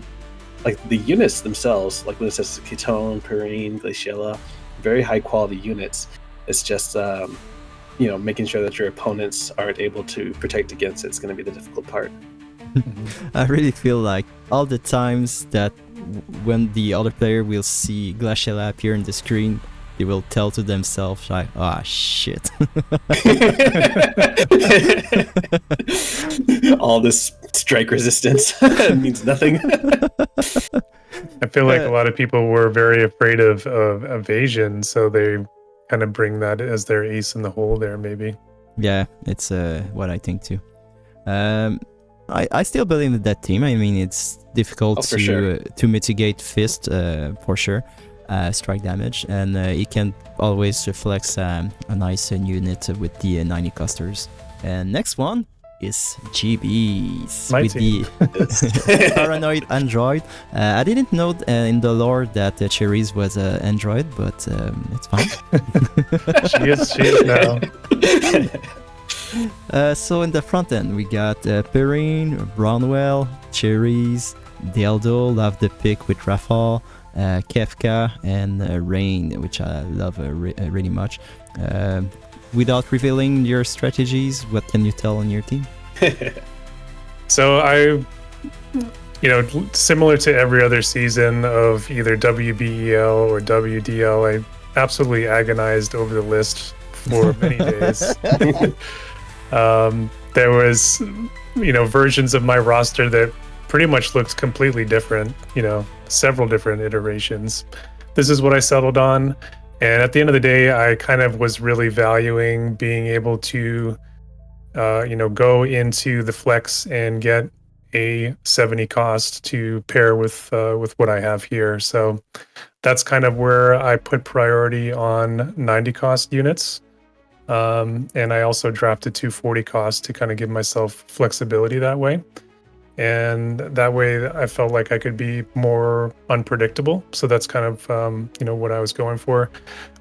like the units themselves, like when it says Ketone, Perrine, Glaciella, very high quality units. It's just, making sure that your opponents aren't able to protect against it's going to be the difficult part. I really feel like all the times that when the other player will see Glaciella appear on the screen, they will tell to themselves, like, shit. All this strike resistance means nothing. I feel like a lot of people were very afraid of evasion, so they kind of bring that as their ace in the hole there, maybe. Yeah, it's what I think too. I still believe in that team. I mean, it's difficult to mitigate Fist for sure, strike damage, and he can always flex a nice unit with the 90 costers. And next one is GBs My with team. the Paranoid Android. I didn't know in the lore that Cherries was an android, but it's fine. She is now. So in the front end, we got Perrine, Brownwell, Cherries, Deldo, love the pick with Rafal, Kefka, and Rain, which I love really much. Without revealing your strategies, what can you tell on your team? So similar to every other season of either WBEL or WDL, I absolutely agonized over the list for many days. There was, versions of my roster that pretty much looked completely different, several different iterations. This is what I settled on. And at the end of the day, I kind of was really valuing being able to, go into the flex and get a 70 cost to pair with what I have here. So that's kind of where I put priority on 90 cost units. And I also drafted 240 cost to kind of give myself flexibility that way. And that way I felt like I could be more unpredictable. So that's kind of, what I was going for.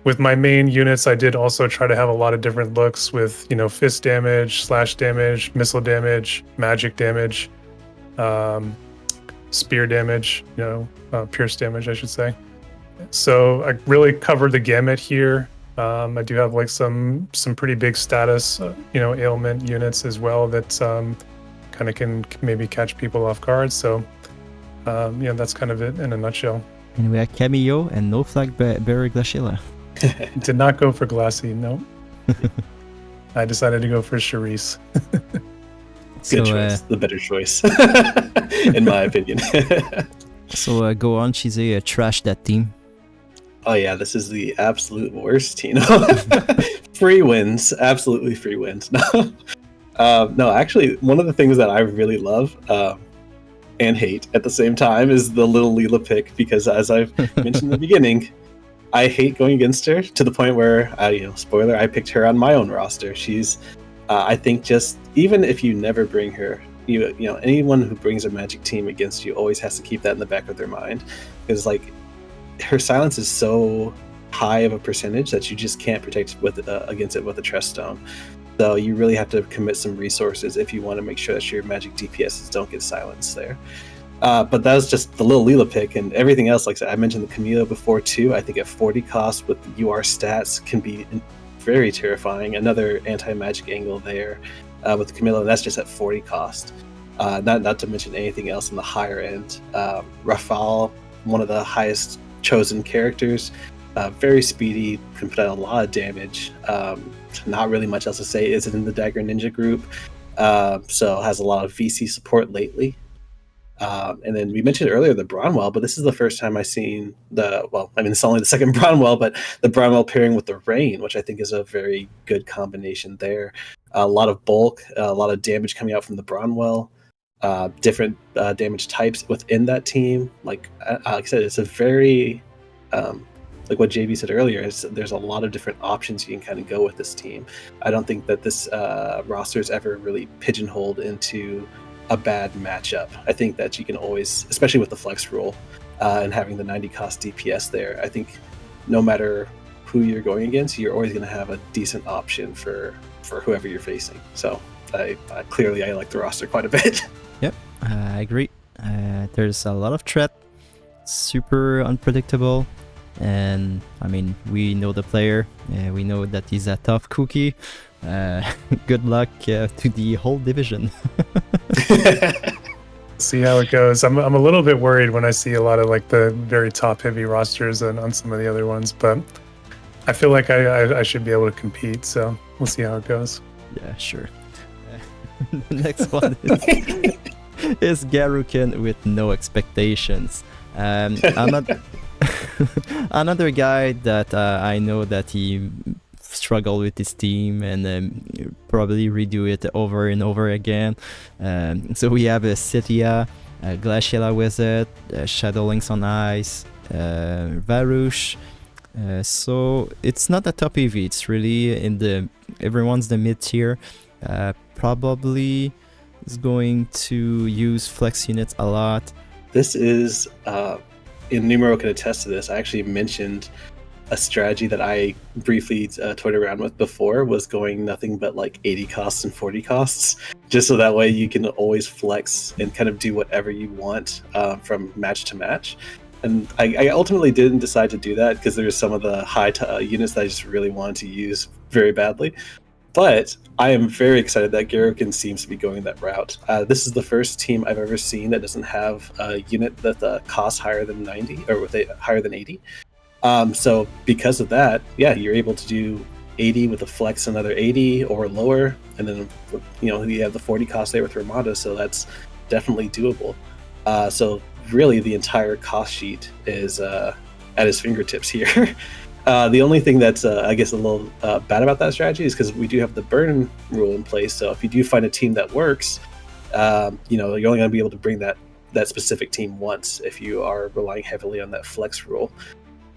With my main units, I did also try to have a lot of different looks with, fist damage, slash damage, missile damage, magic damage, spear damage, pierce damage, I should say. So I really covered the gamut here. I do have like some pretty big status, ailment units as well that kind of can maybe catch people off guard. So that's kind of it in a nutshell. And we have Cameo and no flag Barry Glaciella. Did not go for Glassy, no. I decided to go for Charisse. Good choice, the better choice, in my opinion. So go on, Chisei, trash that team. Oh yeah, this is the absolute worst, Free wins, absolutely free wins. No, actually, one of the things that I really love and hate at the same time is the little Leela pick, because as I've mentioned in the beginning, I hate going against her to the point where, spoiler, I picked her on my own roster. She's, I think, just even if you never bring her, anyone who brings a Magic team against you always has to keep that in the back of their mind, because like her silence is so high of a percentage that you just can't protect against it with a Trust Stone. So you really have to commit some resources if you want to make sure that your Magic DPSs don't get silenced there. But that was just the little Leela pick, and everything else, like I mentioned the Camilo before too. I think at 40 cost with the UR stats can be very terrifying. Another anti-magic angle there with the Camilo, that's just at 40 cost. Not to mention anything else in the higher end. Rafal, one of the highest chosen characters, very speedy, can put out a lot of damage. Not really much else to say. Is it in the Dagger Ninja group? So has a lot of VC support lately. And then we mentioned earlier the Bronwell, but this is the first time I've seen it's only the second Bronwell, but the Bronwell pairing with the Rain, which I think is a very good combination there. A lot of bulk, a lot of damage coming out from the Bronwell, different damage types within that team. Like I said, it's a very, like what JB said earlier, there's a lot of different options you can kind of go with this team. I don't think that this roster is ever really pigeonholed into a bad matchup. I think that you can always, especially with the flex rule and having the 90 cost DPS there, I think no matter who you're going against, you're always going to have a decent option for whoever you're facing. So I like the roster quite a bit. Yep, I agree. There's a lot of threat, super unpredictable, and I mean, we know the player, we know that he's a tough cookie. Good luck to the whole division. See how it goes. I'm a little bit worried when I see a lot of like the very top heavy rosters and on some of the other ones, but I feel like I should be able to compete, so we'll see how it goes. Yeah, sure. The next one is Garouken with no expectations. Another guy that I know that he struggled with his team and probably redo it over and over again. So we have a Setia, Glaciala Wizard, Shadowlings on Ice, Varouche. So it's not a top EV, it's really everyone's the mid tier. Probably is going to use flex units a lot. This is, and Numero can attest to this, I actually mentioned a strategy that I briefly toyed around with before, was going nothing but like 80 costs and 40 costs, just so that way you can always flex and kind of do whatever you want from match to match. And I ultimately didn't decide to do that because there's some of the high units that I just really wanted to use very badly. But I am very excited that Garouken seems to be going that route. This is the first team I've ever seen that doesn't have a unit that costs higher than 90 or higher than 80. So because of that, yeah, you're able to do 80 with a flex another 80 or lower, and then you have the 40 cost there with Ramada, so that's definitely doable. So really the entire cost sheet is at his fingertips here. The only thing that's I guess a little bad about that strategy is because we do have the burn rule in place, so if you do find a team that works, you're only going to be able to bring that specific team once if you are relying heavily on that flex rule.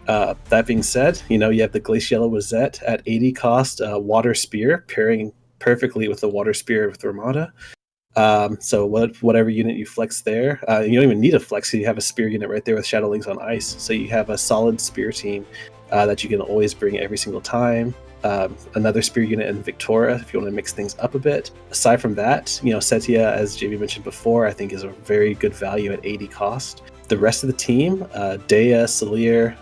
That being said, you have the Glaciala Wizette at 80 cost, Water Spear, pairing perfectly with the Water Spear with Ramada. So whatever unit you flex there, you don't even need a flex, you have a spear unit right there with Shadowlings on Ice. So you have a solid spear team that you can always bring every single time. Another spear unit in Victoria if you want to mix things up a bit. Aside from that, Setia, as JB mentioned before, I think is a very good value at 80 cost. The rest of the team, Dea, Salir,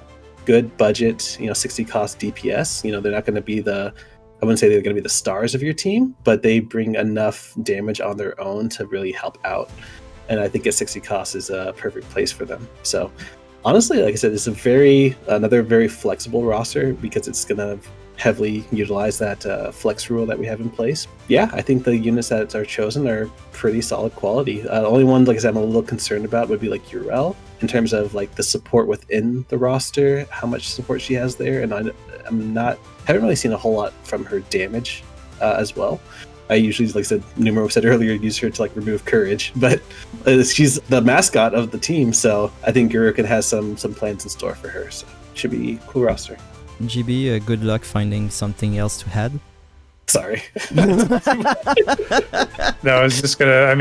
good budget, 60 cost DPS. They're not going to be I wouldn't say they're going to be the stars of your team, but they bring enough damage on their own to really help out. And I think at 60 cost is a perfect place for them. So honestly, like I said, it's another very flexible roster because it's going to heavily utilize that flex rule that we have in place. Yeah, I think the units that are chosen are pretty solid quality. The only one, like I said, I'm a little concerned about would be like Wbel in terms of like the support within the roster, how much support she has there, and haven't really seen a whole lot from her damage as well. I usually, like I said, Numero said earlier, use her to like remove courage, but she's the mascot of the team, so I think Garouken has some plans in store for her. So should be a cool roster. GB, good luck finding something else to add. Sorry. No, I was just gonna.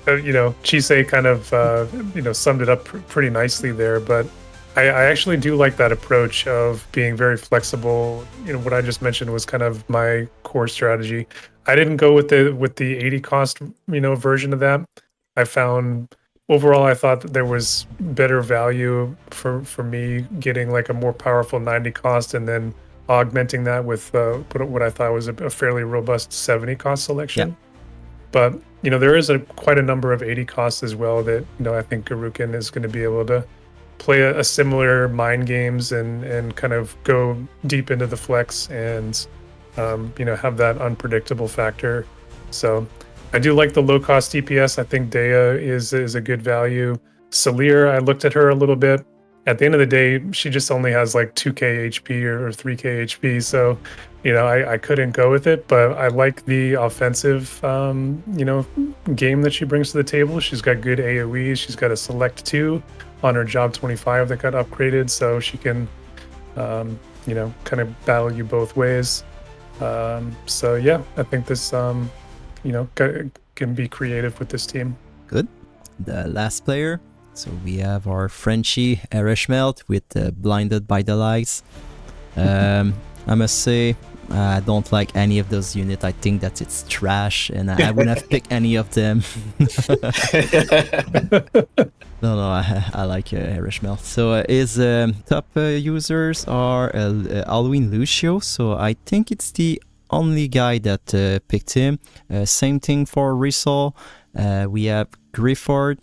Chisei kind of summed it up pretty nicely there, but I actually do like that approach of being very flexible. What I just mentioned was kind of my core strategy. I didn't go with the 80 cost version of that. I found overall I thought that there was better value for me getting like a more powerful 90 cost and then augmenting that with what I thought was a fairly robust 70 cost selection. Yeah. But there is quite a number of 80 costs as well that I think Garouken is going to be able to play a similar mind games and kind of go deep into the flex and have that unpredictable factor. So I do like the low cost DPS. I think Dea is a good value. Salir, I looked at her a little bit. At the end of the day, she just only has like 2k HP or 3k HP. So, I couldn't go with it, but I like the offensive, game that she brings to the table. She's got good AoE. She's got a select 2 on her job 25 that got upgraded. So she can, kind of battle you both ways. So yeah, I think this, can be creative with this team. Good. The last player. So we have our Frenchie EreshMelt with Blinded by the Lights. I must say, I don't like any of those units. I think that it's trash, and I wouldn't have picked any of them. No, I like EreshMelt. So his top users are Halloween Lucio. So I think it's the only guy that picked him. Same thing for Risol. We have Grifford,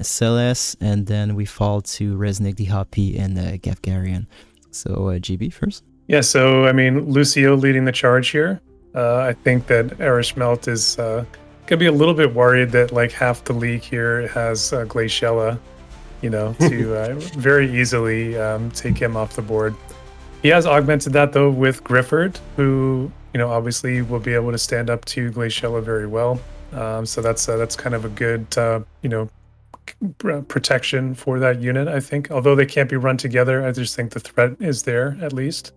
Celeste, and then we fall to Resnick the Hoppy and Garouken. So GB first. Yeah, so I mean, Lucio leading the charge here. I think that EreshMelt is gonna be a little bit worried that like half the league here has Glaciella, to very easily take him off the board. He has augmented that though with Grifford, who obviously will be able to stand up to Glaciella very well. So that's kind of a good protection for that unit, I think. Although they can't be run together, I just think the threat is there at least.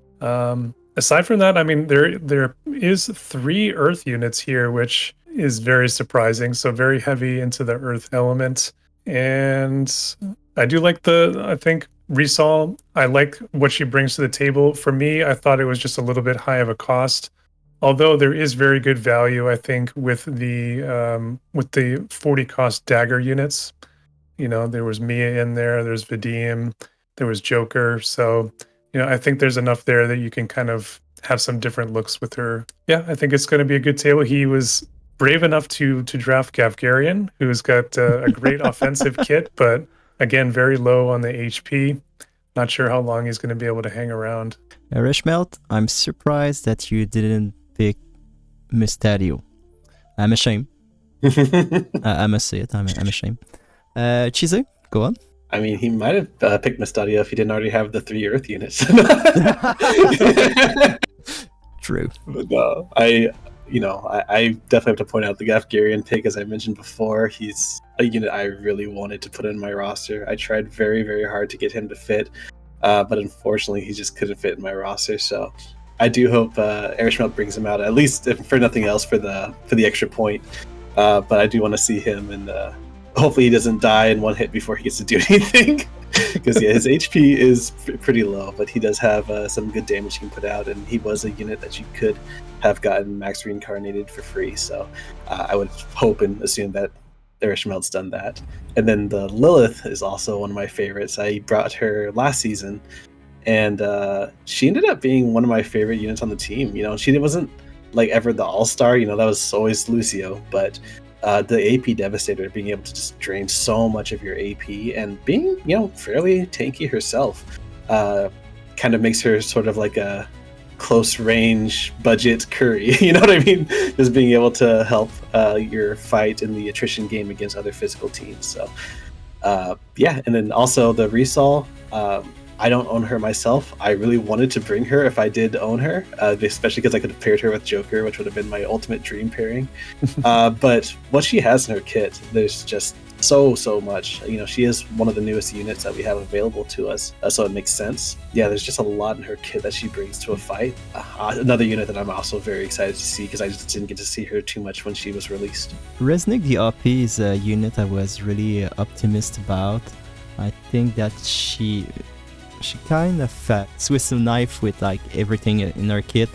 Aside from that, I mean, there is 3 Earth units here, which is very surprising. So very heavy into the Earth element, and I do like I think Risol. I like what she brings to the table. For me, I thought it was just a little bit high of a cost. Although there is very good value, I think, with the 40 cost dagger units. There was Mia in there, there's Vadim, there was Joker. So, I think there's enough there that you can kind of have some different looks with her. Yeah, I think it's going to be a good table. He was brave enough to draft Gavgarian, who's got a great offensive kit, but again, very low on the HP. Not sure how long he's going to be able to hang around. EreshMelt, I'm surprised that you didn't pick Mysterio. I'm ashamed. I must say it. I'm ashamed. Chisei, go on. I mean, he might have picked Mysterio if he didn't already have the 3 Earth units. True. But no, I definitely have to point out the Gafgarian pick, as I mentioned before. He's a unit I really wanted to put in my roster. I tried very, very hard to get him to fit, but unfortunately, he just couldn't fit in my roster. So I do hope EreshMelt brings him out, at least if for nothing else, for the extra point. But I do want to see him, and hopefully he doesn't die in one hit before he gets to do anything. Because his HP is pretty low, but he does have some good damage he can put out, and he was a unit that you could have gotten max reincarnated for free. So I would hope and assume that EreshMelt's done that. And then the Lilith is also one of my favorites. I brought her last season, and she ended up being one of my favorite units on the team. She wasn't like ever the all-star. That was always Lucio, but the AP Devastator, being able to just drain so much of your AP and being, fairly tanky herself, kind of makes her sort of like a close range budget Curry. You know what I mean? Just being able to help your fight in the attrition game against other physical teams. So, yeah. And then also the Risol. I don't own her myself. I really wanted to bring her if I did own her, especially because I could have paired her with Joker, which would have been my ultimate dream pairing. But what she has in her kit, there's just so much. She is one of the newest units that we have available to us, so it makes sense. Yeah, there's just a lot in her kit that she brings to a fight. Another unit that I'm also very excited to see, because I just didn't get to see her too much when she was released. Resnick the OP is a unit I was really optimistic about. I think that she kind of Swiss knife with like everything in her kit,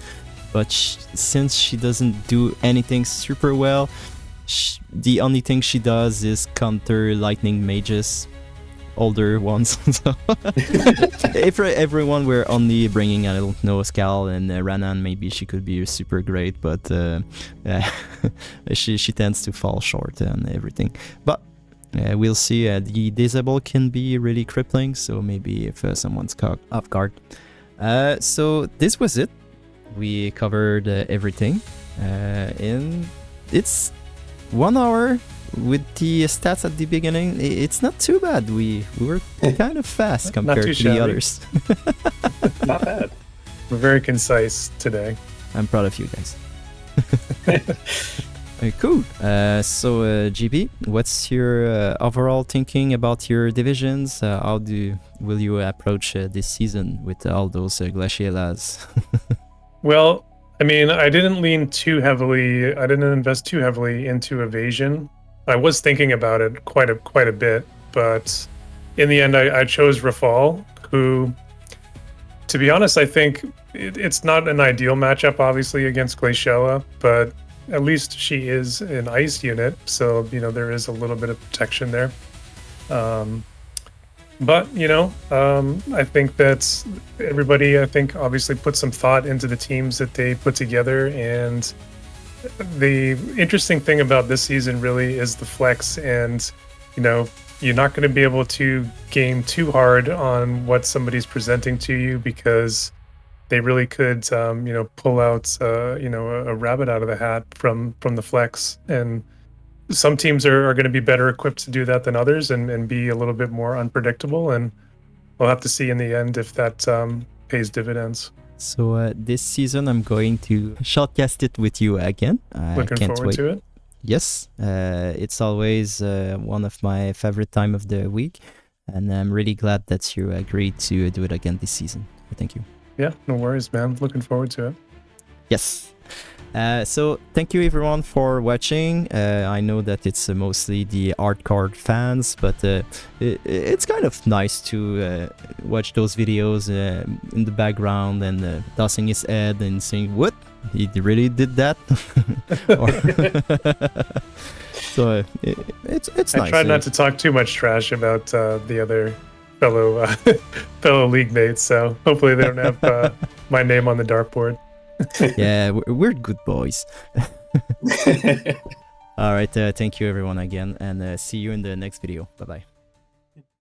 but since she doesn't do anything super well, the only thing she does is counter lightning mages, older ones. So if everyone were only bringing, I don't know, Skal and Ranan, maybe she could be super great, but she tends to fall short on everything. But we'll see. The disable can be really crippling, so maybe if someone's caught off guard. So this was it. We covered everything, and it's 1 hour with the stats at the beginning. It's not too bad. We were kind of fast compared to shabby. the others. Not bad. We're very concise today. I'm proud of you guys. Cool. So, GB, what's your overall thinking about your divisions? How will you approach this season with all those Glacielas? Well, I mean, I didn't lean too heavily. I didn't invest too heavily into evasion. I was thinking about it quite a bit, but in the end, I chose Rafal, who, to be honest, I think it's not an ideal matchup, obviously, against Glaciella, but at least she is an ice unit, so there is a little bit of protection there. But I think that everybody, obviously put some thought into the teams that they put together, and the interesting thing about this season really is the flex, and you're not going to be able to game too hard on what somebody's presenting to you, because they really could pull out a rabbit out of the hat from the flex, and some teams are going to be better equipped to do that than others, and be a little bit more unpredictable, and we'll have to see in the end if that pays dividends. So this season I'm going to shortcast it with you again. Looking can't forward wait. to it. Yes, it's always one of my favorite time of the week, and I'm really glad that you agreed to do it again this season. Thank you. Yeah, no worries, man. Looking forward to it. Yes. So thank you everyone for watching. I know that it's mostly the hardcore fans, but it's kind of nice to watch those videos in the background and tossing his head and saying, "What? He really did that?" So it's nice. I try not to talk too much trash about the other fellow league mates, so hopefully they don't have my name on the dartboard. Yeah, we're good boys. All right, thank you everyone again, and see you in the next video. Bye bye.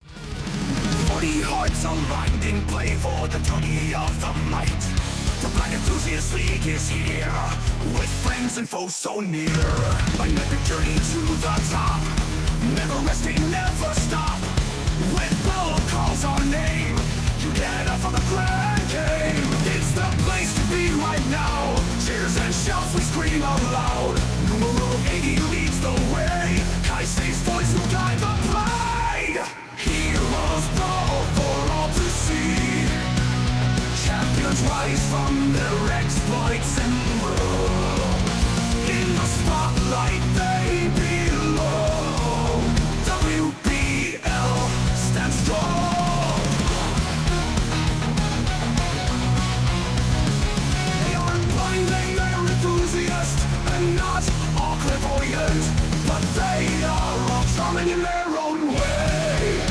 40 hearts aligned in play for the tourney of the might. The Blind Enthusiast League is here, with friends and foes so near. An epic journey to the top, never resting, never stop. Wbel calls our name, together for the grand game. It's the place to be right now, cheers and shouts we scream out loud. Numero 80 leads the way, Chisei's voice will guide the play. Heroes bow for all to see, champions rise from their exploits and grow. In the spotlight they belong, Wbel stands strong. They aren't blind, they're enthusiasts, and not all clairvoyant, but they are all charming in their own way.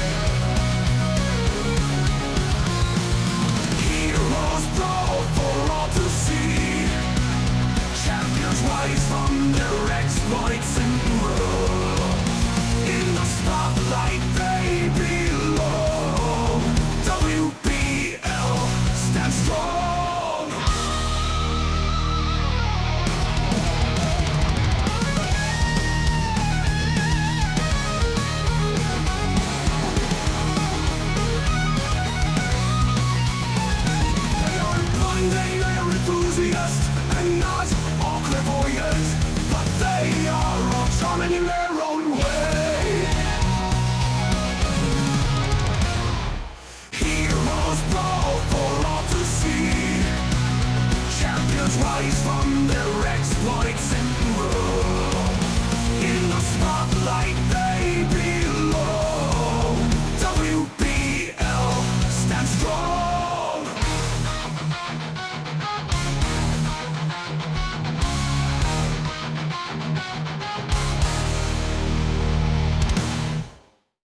Heroes proud for all to see, champions rise from their exploits